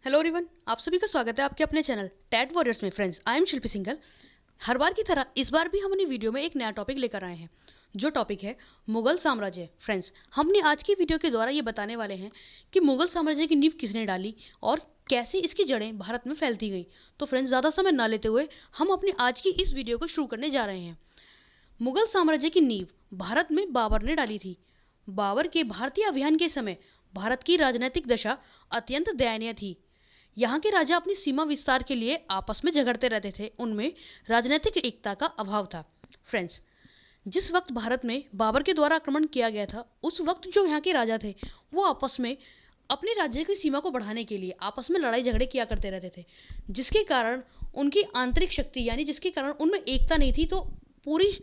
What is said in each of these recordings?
Hello everyone, आप सभी का स्वागत है आपके अपने चैनल टैट वॉरियर्स में। फ्रेंड्स, आई एम शिल्पी सिंघल। हर बार की तरह इस बार भी हम अपनी वीडियो में एक नया टॉपिक लेकर आए हैं, जो टॉपिक है मुगल साम्राज्य। फ्रेंड्स, हमने आज की वीडियो के द्वारा ये बताने वाले हैं कि मुगल साम्राज्य की नींव किसने डाली और कैसे इसकी जड़ें भारत में फैलती गई। तो फ्रेंड्स, ज़्यादा समय ना लेते हुए हम अपनी आज की इस वीडियो को शुरू करने जा रहे हैं। मुगल साम्राज्य की नींव भारत में बाबर ने डाली थी। बाबर के भारतीय अभियान के समय भारत की राजनीतिक दशा अत्यंत दयनीय थी। यहाँ के राजा अपनी सीमा विस्तार के लिए आपस में झगड़ते रहते थे। उनमें राजनीतिक एकता का अभाव था। फ्रेंड्स, जिस वक्त भारत में बाबर के द्वारा आक्रमण किया गया था, उस वक्त जो यहाँ के राजा थे वो आपस में अपने राज्य की सीमा को बढ़ाने के लिए आपस में लड़ाई झगड़े किया करते रहते थे, जिसके कारण उनकी आंतरिक शक्ति यानी जिसके कारण उनमें एकता नहीं थी। तो पूरी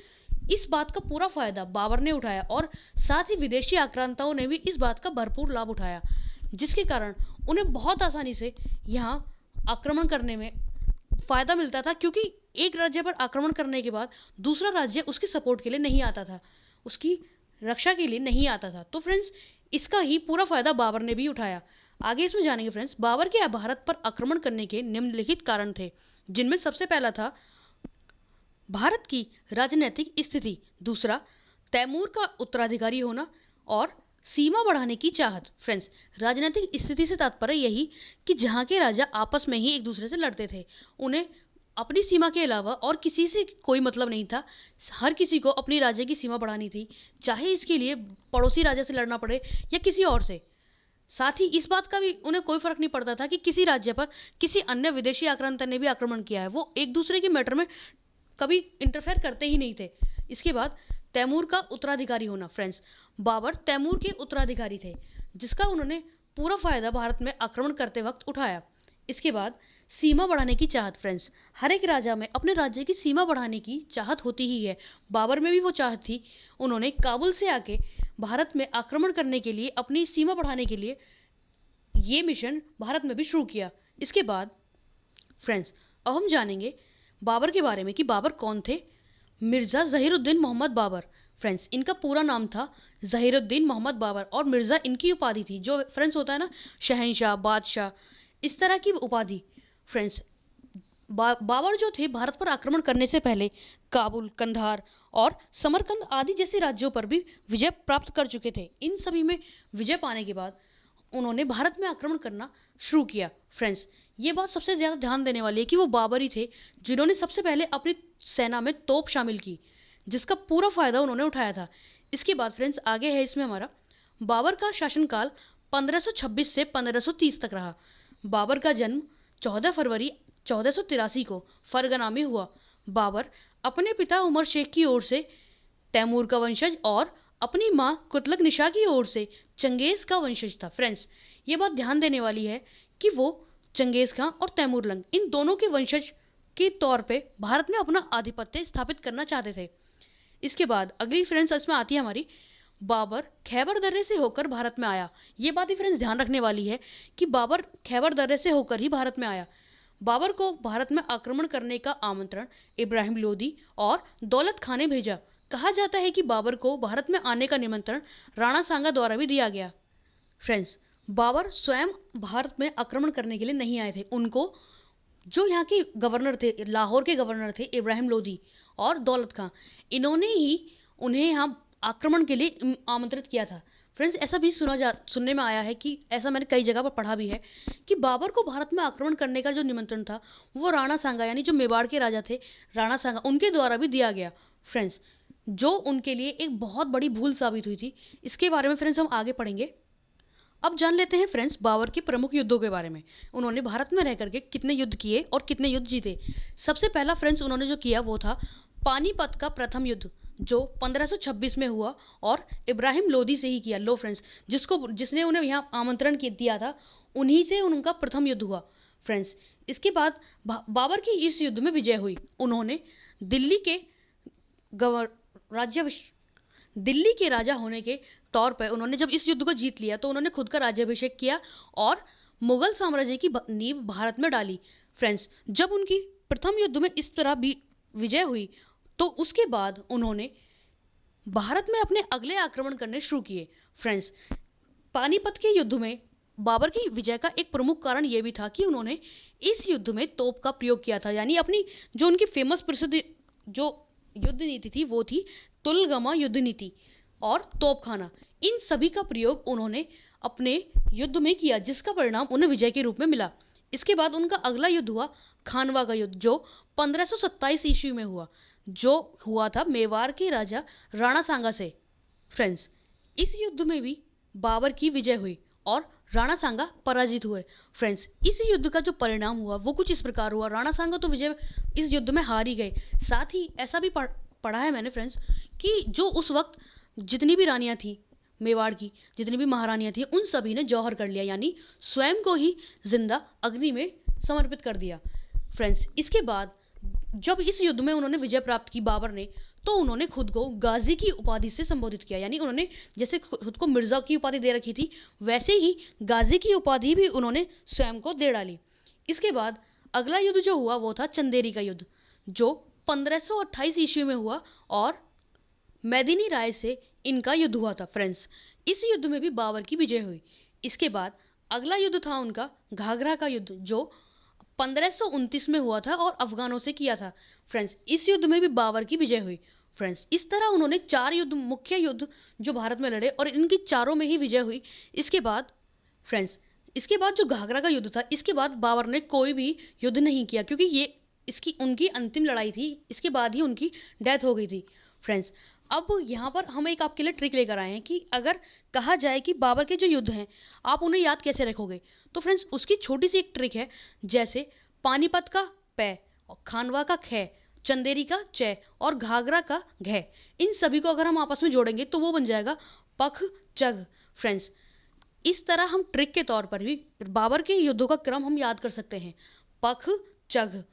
इस बात का पूरा फायदा बाबर ने उठाया और साथ ही विदेशी आक्रांताओं ने भी इस बात का भरपूर लाभ उठाया, जिसके कारण उन्हें बहुत आसानी से यहाँ आक्रमण करने में फायदा मिलता था, क्योंकि एक राज्य पर आक्रमण करने के बाद दूसरा राज्य उसकी सपोर्ट के लिए नहीं आता था, उसकी रक्षा के लिए नहीं आता था। तो फ्रेंड्स, इसका ही पूरा फायदा बाबर ने भी उठाया। आगे इसमें जानेंगे। फ्रेंड्स, बाबर के भारत पर आक्रमण करने के निम्नलिखित कारण थे, जिनमें सबसे पहला था भारत की राजनीतिक स्थिति, दूसरा तैमूर का उत्तराधिकारी होना और सीमा बढ़ाने की चाहत। फ्रेंड्स, राजनीतिक स्थिति से तात्पर्य यही कि जहाँ के राजा आपस में ही एक दूसरे से लड़ते थे, उन्हें अपनी सीमा के अलावा और किसी से कोई मतलब नहीं था। हर किसी को अपनी राज्य की सीमा बढ़ानी थी, चाहे इसके लिए पड़ोसी राज्य से लड़ना पड़े या किसी और से। साथ ही इस बात का भी उन्हें कोई फर्क नहीं पड़ता था कि किसी राज्य पर किसी अन्य विदेशी आक्रांता ने भी आक्रमण किया है, वो एक दूसरे के मैटर में कभी इंटरफेयर करते ही नहीं थे। इसके बाद तैमूर का उत्तराधिकारी होना। फ्रेंड्स, बाबर तैमूर के उत्तराधिकारी थे, जिसका उन्होंने पूरा फायदा भारत में आक्रमण करते वक्त उठाया। इसके बाद सीमा बढ़ाने की चाहत। फ्रेंड्स, हर एक राजा में अपने राज्य की सीमा बढ़ाने की चाहत होती ही है। बाबर में भी वो चाहत थी। उन्होंने काबुल से आके भारत में आक्रमण करने के लिए, अपनी सीमा बढ़ाने के लिए ये मिशन भारत में भी शुरू किया। इसके बाद फ्रेंड्स, अब हम जानेंगे बाबर के बारे में कि बाबर कौन थे। मिर्ज़ा ज़हीरुद्दीन मोहम्मद बाबर। फ्रेंड्स, इनका पूरा नाम था ज़हीरुद्दीन मोहम्मद बाबर और मिर्ज़ा इनकी उपाधि थी, जो फ्रेंड्स होता है ना शहंशाह, बादशाह, इस तरह की उपाधि। फ्रेंड्स, बाबर जो थे भारत पर आक्रमण करने से पहले काबुल, कंधार और समरकंद आदि जैसे राज्यों पर भी विजय प्राप्त कर चुके थे। इन सभी में विजय पाने के बाद उन्होंने भारत में आक्रमण करना शुरू किया। फ्रेंड्स, ये बात सबसे ज़्यादा ध्यान देने वाली है कि वो बाबर ही थे जिन्होंने सबसे पहले अपनी सेना में तोप शामिल की, जिसका पूरा फायदा उन्होंने उठाया था। इसके बाद फ्रेंड्स, आगे है इसमें हमारा बाबर का शासनकाल 1526 से 1530 तक रहा। बाबर का जन्म 14 फरवरी 1483 को फरगना में हुआ। बाबर अपने पिता उमर शेख की ओर से तैमूर का वंशज और अपनी माँ कुतलग निशा की ओर से चंगेज का वंशज था। फ्रेंड्स, ये बात ध्यान देने वाली है कि वो चंगेज खां और तैमूरलंग इन दोनों के वंशज के तौर पे भारत में अपना आधिपत्य स्थापित करना चाहते थे। इसके बाद अगली फ्रेंड्स इसमें आती है हमारी बाबर खैबर दर्रे से होकर भारत में आया। ये बात ही फ्रेंड्स ध्यान रखने वाली है कि बाबर खैबर दर्रे से होकर ही भारत में आया। बाबर को भारत में आक्रमण करने का आमंत्रण इब्राहिम लोदी और दौलत खां ने भेजा। कहा जाता है कि बाबर को भारत में आने का निमंत्रण राणा सांगा द्वारा भी दिया गया। फ्रेंड्स, बाबर स्वयं भारत में आक्रमण करने के लिए नहीं आए थे। उनको जो यहाँ के गवर्नर थे, लाहौर के गवर्नर थे इब्राहिम लोदी और दौलत खां, इन्होंने ही उन्हें यहाँ आक्रमण के लिए आमंत्रित किया था। फ्रेंड्स, ऐसा भी सुनने में आया है कि ऐसा मैंने कई जगह पर पढ़ा भी है कि बाबर को भारत में आक्रमण करने का जो निमंत्रण था वो राणा सांगा यानी जो मेवाड़ के राजा थे राणा सांगा, उनके द्वारा भी दिया गया। फ्रेंड्स, जो उनके लिए एक बहुत बड़ी भूल साबित हुई थी। इसके बारे में फ्रेंड्स हम आगे पढ़ेंगे। अब जान लेते हैं फ्रेंड्स बाबर के प्रमुख युद्धों के बारे में। उन्होंने भारत में रह करके कितने युद्ध किए और कितने युद्ध जीते। सबसे पहला फ्रेंड्स उन्होंने जो किया वो था पानीपत का प्रथम युद्ध, जो 1526 में हुआ और इब्राहिम लोदी से ही किया। लो फ्रेंड्स, जिसने उन्हें यहाँ आमंत्रण दिया था, उन्हीं से उनका प्रथम युद्ध हुआ। फ्रेंड्स, इसके बाद बाबर की इस युद्ध में विजय हुई। उन्होंने दिल्ली के दिल्ली के राजा होने के तौर पर उन्होंने जब इस युद्ध को जीत लिया तो उन्होंने खुद का राज्याभिषेक किया और मुगल साम्राज्य की नींव भारत में डाली। फ्रेंड्स, जब उनकी प्रथम युद्ध में इस तरह भी विजय हुई तो उसके बाद उन्होंने भारत में अपने अगले आक्रमण करने शुरू किए। फ्रेंड्स, पानीपत के युद्ध में बाबर की विजय का एक प्रमुख कारण यह भी था कि उन्होंने इस युद्ध में तोप का प्रयोग किया था। यानी अपनी जो उनकी फेमस प्रसिद्ध जो युद्ध नीति थी वो थी तुलगमा युद्ध नीति और तोपखाना। इन सभी का प्रयोग उन्होंने अपने युद्ध में किया, जिसका परिणाम उन्हें विजय के रूप में मिला। इसके बाद उनका अगला युद्ध हुआ खानवा का युद्ध, जो 1527 ईस्वी में हुआ, जो हुआ था मेवाड़ के राजा राणा सांगा से। फ्रेंड्स, इस युद्ध में भी बाबर की विजय हुई और राणा सांगा पराजित हुए। फ्रेंड्स, इस युद्ध का जो परिणाम हुआ वो कुछ इस प्रकार हुआ। राणा सांगा तो विजय इस युद्ध में हार ही गए। साथ ही ऐसा भी पढ़ा है मैंने फ्रेंड्स कि जो उस वक्त जितनी भी रानियां थी मेवाड़ की, जितनी भी महारानियां थी, उन सभी ने जौहर कर लिया, यानी स्वयं को ही जिंदा अग्नि में समर्पित कर दिया। फ्रेंड्स, इसके बाद जब इस युद्ध में उन्होंने विजय प्राप्त की बाबर ने, तो उन्होंने खुद को गाजी की उपाधि से संबोधित किया। यानी उन्होंने जैसे खुद को मिर्जा की उपाधि दे रखी थी, वैसे ही गाजी की उपाधि भी उन्होंने स्वयं को दे डाली। इसके बाद अगला युद्ध जो हुआ वो था चंदेरी का युद्ध, जो 1528 ईस्वी में हुआ और मैदिनी राय से इनका युद्ध हुआ था। फ्रेंड्स, इस युद्ध में भी बाबर की विजय हुई। इसके बाद अगला युद्ध था उनका घाघरा का युद्ध, जो 1529 में हुआ था और अफगानों से किया था। फ्रेंड्स, इस युद्ध में भी बाबर की विजय हुई। फ्रेंड्स, इस तरह उन्होंने 4 युद्ध, मुख्य युद्ध जो भारत में लड़े और इनकी चारों में ही विजय हुई। इसके बाद फ्रेंड्स, इसके बाद जो घाघरा का युद्ध था, इसके बाद बाबर ने कोई भी युद्ध नहीं किया, क्योंकि ये इसकी उनकी अंतिम लड़ाई थी। इसके बाद ही उनकी डेथ हो गई थी। फ्रेंड्स, अब यहाँ पर हम एक आपके लिए ट्रिक लेकर आए हैं कि अगर कहा जाए कि बाबर के जो युद्ध हैं आप उन्हें याद कैसे रखोगे, तो फ्रेंड्स उसकी छोटी सी एक ट्रिक है। जैसे पानीपत का पै, खानवा का ख, चंदेरी का च और घाघरा का घ, इन सभी को अगर हम आपस में जोड़ेंगे तो वो बन जाएगा पख चघ। फ्रेंड्स, इस तरह हम ट्रिक के तौर पर भी बाबर के युद्धों का क्रम हम याद कर सकते हैं, पख चघ।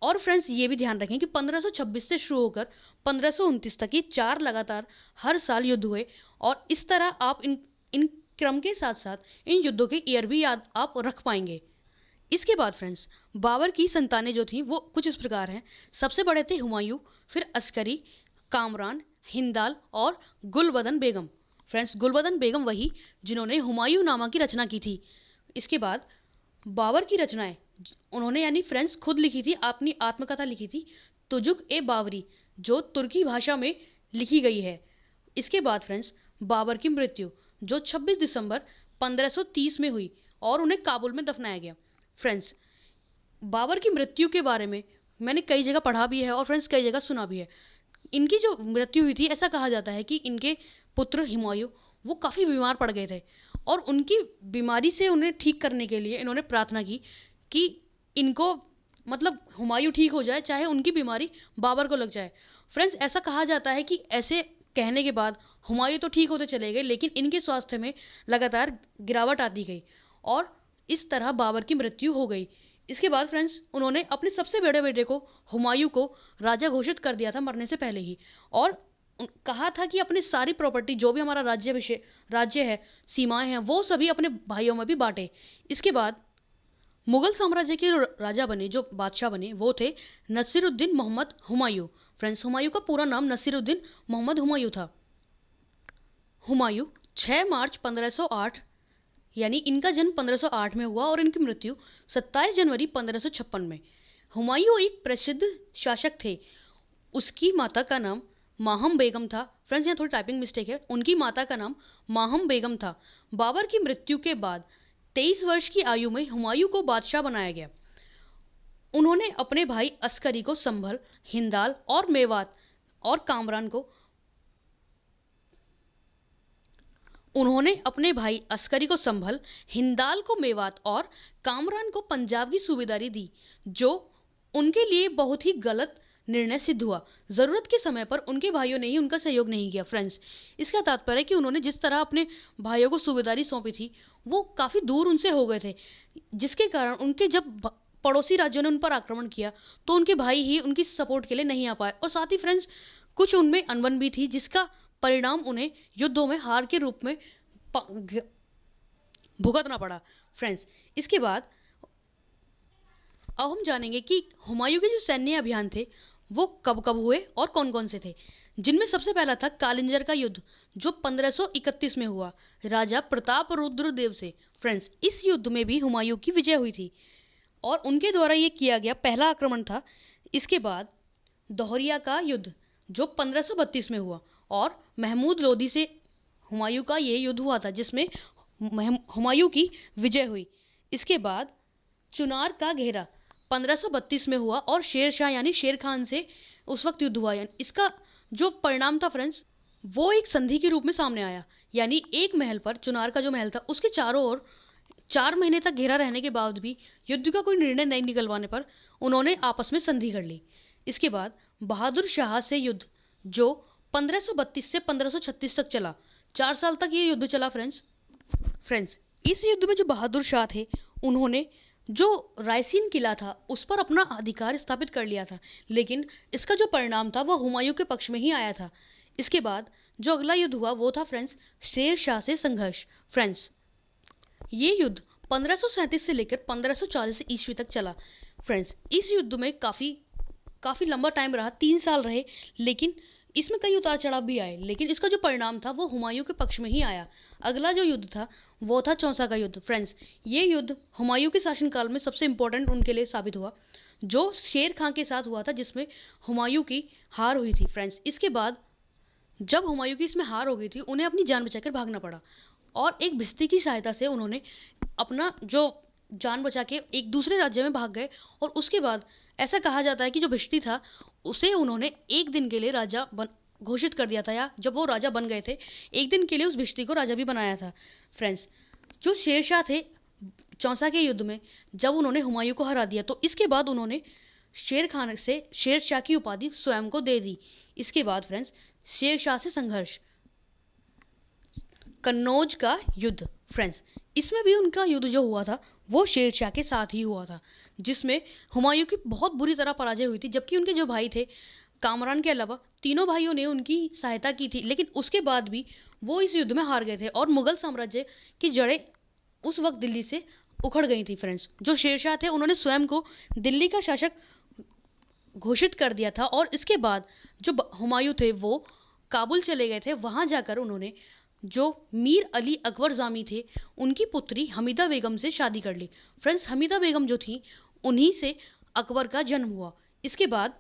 और फ्रेंड्स, ये भी ध्यान रखें कि 1526 से शुरू होकर 1529 तक ये 4 लगातार हर साल युद्ध हुए, और इस तरह आप इन क्रम के साथ साथ इन युद्धों के ईयर भी याद आप रख पाएंगे। इसके बाद फ्रेंड्स, बाबर की संतानें जो थी वो कुछ इस प्रकार हैं। सबसे बड़े थे हुमायूं, फिर अस्करी, कामरान, हिंदाल और गुलबदन बेगम। फ्रेंड्स, गुलबदन बेगम वही जिन्होंने हुमायूं नामा की रचना की थी। इसके बाद बाबर की रचनाएं उन्होंने यानी फ्रेंड्स खुद लिखी थी, अपनी आत्मकथा लिखी थी तुजुक ए बाबरी, जो तुर्की भाषा में लिखी गई है। इसके बाद फ्रेंड्स, बाबर की मृत्यु जो 26 दिसंबर 1530 में हुई और उन्हें काबुल में दफनाया गया। फ्रेंड्स, बाबर की मृत्यु के बारे में मैंने कई जगह पढ़ा भी है और फ्रेंड्स कई जगह सुना भी है। इनकी जो मृत्यु हुई थी, ऐसा कहा जाता है कि इनके पुत्र हुमायूं वो काफ़ी बीमार पड़ गए थे और उनकी बीमारी से उन्हें ठीक करने के लिए इन्होंने प्रार्थना की कि इनको मतलब हुमायूं ठीक हो जाए, चाहे उनकी बीमारी बाबर को लग जाए। फ्रेंड्स, ऐसा कहा जाता है कि ऐसे कहने के बाद हुमायूं तो ठीक होते चले गए, लेकिन इनके स्वास्थ्य में लगातार गिरावट आती गई और इस तरह बाबर की मृत्यु हो गई। इसके बाद फ्रेंड्स, उन्होंने अपने सबसे बड़े बेटे को हुमायूं को राजा घोषित कर दिया था मरने से पहले ही, और कहा था कि अपनी सारी प्रॉपर्टी जो भी हमारा राज्य है, सीमाएं हैं, वो सभी अपने भाइयों में भी बांटे। इसके बाद मुगल साम्राज्य के राजा बने, जो बादशाह बने, वो थे नसीरुद्दीन मोहम्मद हुमायूं। फ्रेंड्स, हुमायूं का पूरा नाम नसीरुद्दीन मोहम्मद हुमायूं था। हुमायूं 6 मार्च 1508, यानी इनका जन्म 1508 में हुआ और इनकी मृत्यु 27 जनवरी 1556 में। हुमायूं एक प्रसिद्ध शासक थे। उसकी माता का नाम माहम बेगम था। फ्रेंड्स, यहाँ थोड़ी टाइपिंग मिस्टेक है, उनकी माता का नाम माहम बेगम था। बाबर की मृत्यु के बाद 23 वर्ष की आयु में हुमायूं को बादशाह बनाया गया। उन्होंने अपने भाई अस्करी को संभल, हिंदाल और मेवात और कामरान को उन्होंने अपने भाई अस्करी को संभल, हिंदाल को मेवात और कामरान को पंजाब की सूबेदारी दी, जो उनके लिए बहुत ही गलत निर्णय सिद्ध हुआ। जरूरत के समय पर उनके भाइयों ने ही उनका सहयोग नहीं किया। फ्रेंड्स, इसका तात्पर्य है कि उन्होंने जिस तरह अपने भाइयों को सूबेदारी सौंपी थी वो काफ़ी दूर उनसे हो गए थे, जिसके कारण उनके जब पड़ोसी राज्यों ने उन पर आक्रमण किया तो उनके भाई ही उनकी सपोर्ट के लिए नहीं आ पाए, और साथ ही फ्रेंड्स कुछ उनमें अनबन भी थी, जिसका परिणाम उन्हें युद्धों में हार के रूप में भुगतना पड़ा। फ्रेंड्स, इसके बाद अब हम जानेंगे कि हुमायूं के जो सैन्य अभियान थे वो कब कब हुए और कौन कौन से थे। जिनमें सबसे पहला था कालिंजर का युद्ध जो 1531 में हुआ राजा प्रताप रुद्र देव से। फ्रेंड्स, इस युद्ध में भी हुमायूं की विजय हुई थी और उनके द्वारा ये किया गया पहला आक्रमण था। इसके बाद दोहरिया का युद्ध जो 1532 में हुआ और महमूद लोदी से हुमायूं का ये युद्ध हुआ था जिसमें हुमायूं की विजय हुई। इसके बाद चुनार का घेरा 1532 में हुआ और शेर शाह यानी शेर खान से उस वक्त युद्ध हुआ। इसका जो परिणाम था फ्रेंड्स, वो एक संधि के रूप में सामने आया। यानी एक महल पर, चुनार का जो महल था उसके चारों ओर 4 महीने तक घेरा रहने के बाद भी युद्ध का कोई निर्णय नहीं निकलवाने पर उन्होंने आपस में संधि कर ली। इसके बाद बहादुर शाह से युद्ध जो 1532 से 1536 तक चला, 4 साल तक ये युद्ध चला। फ्रेंड्स, इस युद्ध में जो बहादुर शाह थे उन्होंने जो रायसीन किला था उस पर अपना अधिकार स्थापित कर लिया था, लेकिन इसका जो परिणाम था वह हुमायूं के पक्ष में ही आया था। इसके बाद जो अगला युद्ध हुआ वो था फ्रेंड्स शेर शाह से संघर्ष। फ्रेंड्स, ये युद्ध 1537 से लेकर 1540 ईस्वी तक चला। फ्रेंड्स, इस युद्ध में काफी लंबा टाइम रहा, 3 साल रहे, लेकिन इसमें कई उतार चढ़ाव भी आए, लेकिन इसका जो परिणाम था वो हुमायूं के पक्ष में ही आया। अगला जो युद्ध था वो था चौसा का युद्ध। फ्रेंड्स, ये युद्ध हुमायूं के शासनकाल में सबसे इंपॉर्टेंट उनके लिए साबित हुआ, जो शेर खां के साथ हुआ था जिसमें हुमायूं की हार हुई थी। फ्रेंड्स, इसके बाद जब हुमायूं की इसमें हार हो गई थी उन्हें अपनी जान बचाकर भागना पड़ा और एक भिश्ती की सहायता से उन्होंने अपना जो जान बचा के एक दूसरे राज्य में भाग गए और उसके बाद ऐसा कहा जाता है कि जो भिश्ती था उसे उन्होंने एक दिन के लिए राजा घोषित कर दिया था, या जब वो राजा बन गए थे एक दिन के लिए उस भिश्ती को राजा भी बनाया था। फ्रेंड्स, जो शेरशाह थे चौसा के युद्ध में जब उन्होंने हुमायूं को हरा दिया तो इसके बाद उन्होंने शेर खान से शेरशाह की उपाधि स्वयं को दे दी। इसके बाद फ्रेंड्स शेरशाह से संघर्ष, कन्नौज का युद्ध। फ्रेंड्स, इसमें भी उनका युद्ध जो हुआ था वो शेरशाह के साथ ही हुआ था जिसमें हुमायूं की बहुत बुरी तरह पराजय हुई थी, जबकि उनके जो भाई थे कामरान के अलावा तीनों भाइयों ने उनकी सहायता की थी, लेकिन उसके बाद भी वो इस युद्ध में हार गए थे और मुगल साम्राज्य की जड़ें उस वक्त दिल्ली से उखड़ गई थी। फ्रेंड्स, जो शेरशाह थे उन्होंने स्वयं को दिल्ली का शासक घोषित कर दिया था और इसके बाद जो हुमायूं थे वो काबुल चले गए थे। वहां जाकर उन्होंने जो मीर अली अकबर जामी थे उनकी पुत्री हमीदा बेगम से शादी कर ली। फ्रेंड्स, हमीदा बेगम जो थी उन्हीं से अकबर का जन्म हुआ। इसके बाद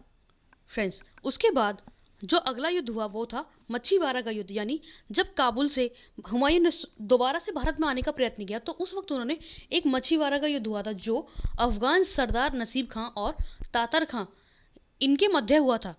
फ्रेंड्स उसके बाद जो अगला युद्ध हुआ वो था मच्छीवाड़ा का युद्ध। यानी जब काबुल से हुमायूं ने दोबारा से भारत में आने का प्रयत्न किया तो उस वक्त उन्होंने एक मच्छीवाड़ा का युद्ध हुआ था जो अफगान सरदार नसीब खां और तातर खां इनके मध्य हुआ था।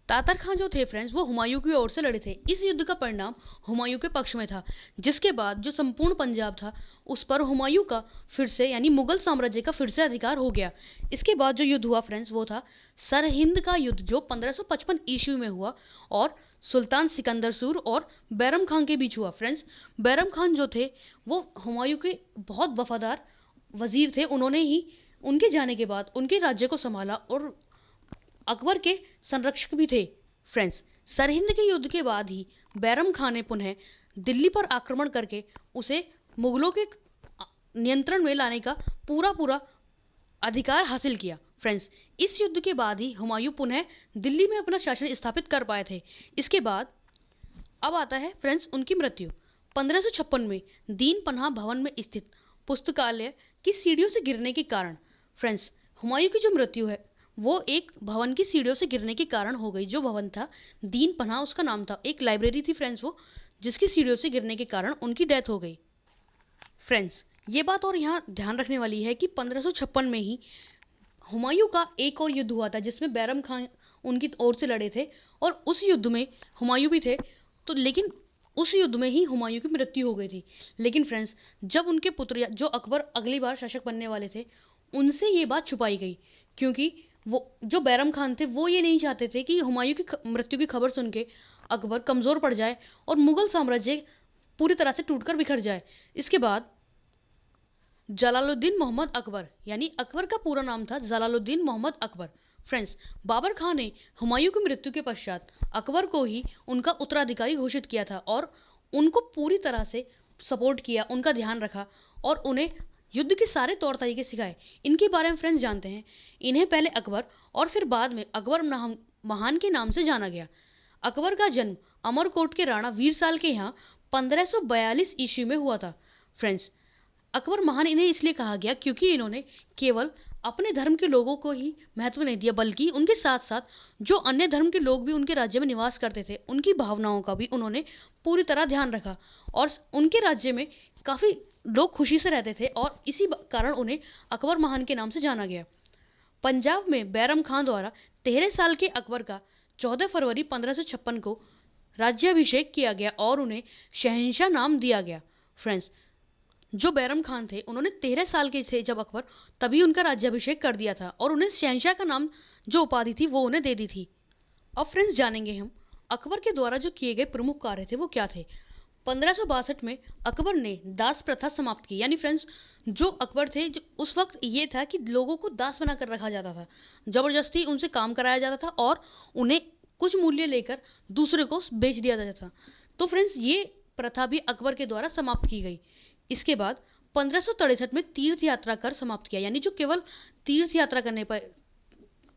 तातर खां जो थे फ्रेंड्स वो हुमायूं की ओर से लड़े थे। इस युद्ध का परिणाम हुमायूं के पक्ष में था, जिसके बाद जो संपूर्ण पंजाब था उस पर हुमायूं का फिर से यानी मुगल साम्राज्य का फिर से अधिकार हो गया। इसके बाद जो युद्ध हुआ फ्रेंड्स वो था सरहिंद का युद्ध जो 1555 ईस्वी में हुआ और सुल्तान सिकंदर सूर और बैरम खान के बीच हुआ। फ्रेंड्स, बैरम खान जो थे वो हुमायूं के बहुत वफादार वजीर थे। उन्होंने ही उनके जाने के बाद उनके राज्य को संभाला और अकबर के संरक्षक भी थे। फ्रेंड्स, सरहिंद के युद्ध के बाद ही बैरम खान ने पुनः दिल्ली पर आक्रमण करके उसे मुगलों के नियंत्रण में लाने का पूरा अधिकार हासिल किया। फ्रेंड्स, इस युद्ध के बाद ही हुमायूं पुनः दिल्ली में अपना शासन स्थापित कर पाए थे। इसके बाद अब आता है फ्रेंड्स उनकी मृत्यु। 1556 में दीन पनाह भवन में स्थित पुस्तकालय की सीढ़ियों से गिरने के कारण फ्रेंड्स हुमायूं की जो मृत्यु है वो एक भवन की सीढ़ियों से गिरने के कारण हो गई। जो भवन था दीन पनाह उसका नाम था, एक लाइब्रेरी थी फ्रेंड्स वो, जिसकी सीढ़ियों से गिरने के कारण उनकी डेथ हो गई। फ्रेंड्स, ये बात और यहाँ ध्यान रखने वाली है कि 1556 में ही हुमायूं का एक और युद्ध हुआ था जिसमें बैरम खान उनकी ओर से लड़े थे और उस युद्ध में हुमायूं भी थे। तो लेकिन उस युद्ध में ही हुमायूं की मृत्यु हो गई थी। लेकिन फ्रेंड्स जब उनके पुत्र जो अकबर अगली बार शासक बनने वाले थे उनसे ये बात छुपाई गई, क्योंकि वो जो बैरम खान थे वो ये नहीं चाहते थे कि हुमायूं की मृत्यु की खबर सुन के अकबर कमज़ोर पड़ जाए और मुगल साम्राज्य पूरी तरह से टूटकर बिखर जाए। इसके बाद जलालुद्दीन मोहम्मद अकबर, यानी अकबर का पूरा नाम था जलालुद्दीन मोहम्मद अकबर। फ्रेंड्स, बाबर खान ने हुमायूं की मृत्यु के पश्चात अकबर को ही उनका उत्तराधिकारी घोषित किया था और उनको पूरी तरह से सपोर्ट किया, उनका ध्यान रखा और उन्हें युद्ध के सारे तौर तरीके सिखाए। इनके बारे में फ्रेंड्स जानते हैं। इन्हें पहले अकबर और फिर बाद में अकबर महान के नाम से जाना गया। अकबर का जन्म अमरकोट के राणा वीरसाल के यहाँ 1542 ईस्वी में हुआ था। फ्रेंड्स, अकबर महान इन्हें इसलिए कहा गया क्योंकि इन्होंने केवल अपने धर्म के लोगों को ही महत्व नहीं दिया, बल्कि उनके साथ साथ जो अन्य धर्म के लोग भी उनके राज्य में निवास करते थे उनकी भावनाओं का भी उन्होंने पूरी तरह ध्यान रखा और उनके राज्य में काफ़ी लोग खुशी से रहते थे और इसी कारण उन्हें अकबर महान के नाम से जाना गया। पंजाब में बैरम खान द्वारा 13 साल के अकबर का 14 फरवरी 1556 को राज्याभिषेक किया गया और उन्हें शहंशाह नाम दिया गया। फ्रेंड्स, जो बैरम खान थे उन्होंने 13 साल के थे जब अकबर, तभी उनका राज्याभिषेक कर दिया था और उन्हें शहंशाह का नाम जो उपाधि थी वो उन्हें दे दी थी। अब फ्रेंड्स जानेंगे हम अकबर के द्वारा जो किए गए प्रमुख कार्य थे वो क्या थे। 1562 में अकबर ने दास प्रथा समाप्त की। यानी फ्रेंड्स, जो अकबर थे जो उस वक्त ये था कि लोगों को दास बनाकर रखा जाता था, जबरदस्ती उनसे काम कराया जाता था और उन्हें कुछ मूल्य लेकर दूसरे को बेच दिया जाता था। तो फ्रेंड्स, ये प्रथा भी अकबर के द्वारा समाप्त की गई। इसके बाद 1563 में तीर्थ यात्रा कर समाप्त किया। यानी जो केवल तीर्थ यात्रा करने पर,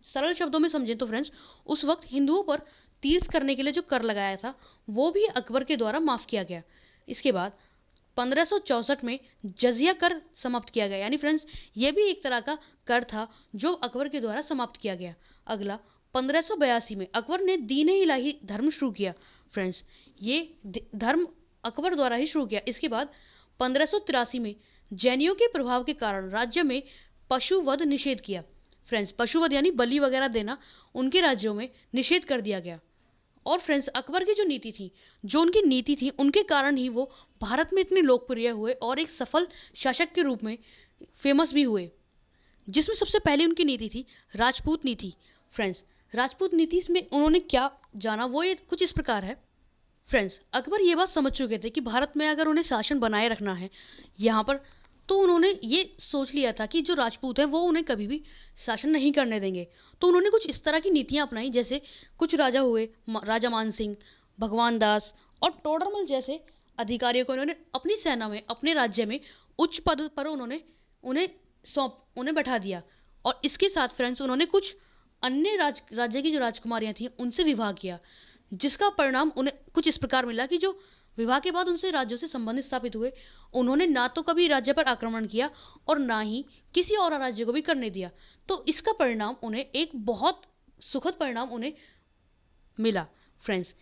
सरल शब्दों में समझें तो फ्रेंड्स, उस वक्त हिंदुओं पर तीर्थ करने के लिए जो कर लगाया था वो भी अकबर के द्वारा माफ किया गया। इसके बाद 1564 में जजिया कर समाप्त किया गया। यानी फ्रेंड्स, ये भी एक तरह का कर था जो अकबर के द्वारा समाप्त किया गया। अगला 1582 में अकबर ने दीन ए इलाही धर्म शुरू किया। फ्रेंड्स, ये धर्म अकबर द्वारा ही शुरू किया। इसके बाद 1583 में जैनियों के प्रभाव के कारण राज्य में पशुवध निषेध किया। फ्रेंड्स, पशुवध यानी बलि वगैरह देना उनके राज्यों में निषेध कर दिया गया। और फ्रेंड्स, अकबर की जो नीति थी, जो उनकी नीति थी, उनके कारण ही वो भारत में इतने लोकप्रिय हुए और एक सफल शासक के रूप में फेमस भी हुए, जिसमें सबसे पहले उनकी नीति थी राजपूत नीति। फ्रेंड्स, राजपूत नीति में उन्होंने क्या जाना वो ये कुछ इस प्रकार है। फ्रेंड्स, अकबर ये बात समझ चुके थे कि भारत में अगर उन्हें शासन बनाए रखना है यहाँ पर, तो उन्होंने ये सोच लिया था कि जो राजपूत हैं वो उन्हें कभी भी शासन नहीं करने देंगे। तो उन्होंने कुछ इस तरह की नीतियां अपनाई, जैसे कुछ राजा हुए, राजा मान सिंह, भगवान दास और टोडरमल जैसे अधिकारियों को उन्होंने अपनी सेना में, अपने राज्य में उच्च पद पर उन्हें बैठा दिया। और इसके साथ फ्रेंड्स, उन्होंने कुछ अन्य राज्य की जो राजकुमारियां थी उनसे विवाह किया, जिसका परिणाम उन्हें कुछ इस प्रकार मिला कि जो विवाह के बाद उनसे राज्यों से संबंध स्थापित हुए, उन्होंने ना तो कभी राज्य पर आक्रमण किया और ना ही किसी और राज्य को भी करने दिया। तो इसका परिणाम उन्हें एक बहुत सुखद परिणाम उन्हें मिला। फ्रेंड्स,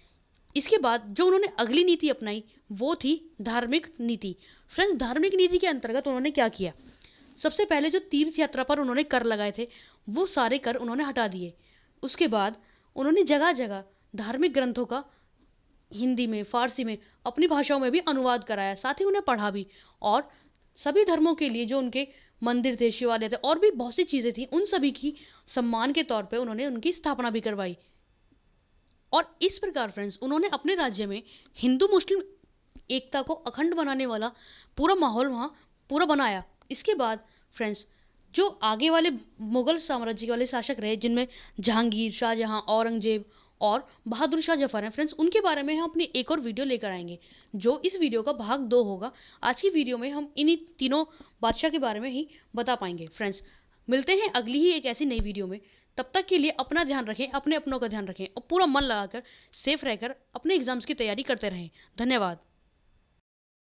इसके बाद जो उन्होंने अगली नीति अपनाई वो थी धार्मिक नीति। फ्रेंड्स, धार्मिक नीति के अंतर्गत उन्होंने क्या किया, सबसे पहले जो तीर्थ यात्रा पर उन्होंने कर लगाए थे वो सारे कर उन्होंने हटा दिए। उसके बाद उन्होंने जगह जगह धार्मिक ग्रंथों का हिंदी में, फारसी में, अपनी भाषाओं में भी अनुवाद कराया, साथ ही उन्हें पढ़ा भी। और सभी धर्मों के लिए जो उनके मंदिर थे, शिवालय थे और भी बहुत सी चीज़ें थी, उन सभी की सम्मान के तौर पे उन्होंने उनकी स्थापना भी करवाई। और इस प्रकार फ्रेंड्स, उन्होंने अपने राज्य में हिंदू मुस्लिम एकता को अखंड बनाने वाला पूरा माहौल वहाँ पूरा बनाया। इसके बाद फ्रेंड्स, जो आगे वाले मुगल साम्राज्य वाले शासक रहे, जिनमें जहांगीर, शाहजहां, औरंगजेब और बहादुर शाह जफर हैं फ्रेंड्स, उनके बारे में हम अपनी एक और वीडियो लेकर आएंगे, जो इस वीडियो का भाग 2 होगा। आज की वीडियो में हम इन्हीं तीनों बादशाह के बारे में ही बता पाएंगे। फ्रेंड्स, मिलते हैं अगली ही एक ऐसी नई वीडियो में। तब तक के लिए अपना ध्यान रखें, अपने अपनों का ध्यान रखें और पूरा मन लगाकर सेफ रहकर अपने एग्जाम्स की तैयारी करते रहें। धन्यवाद।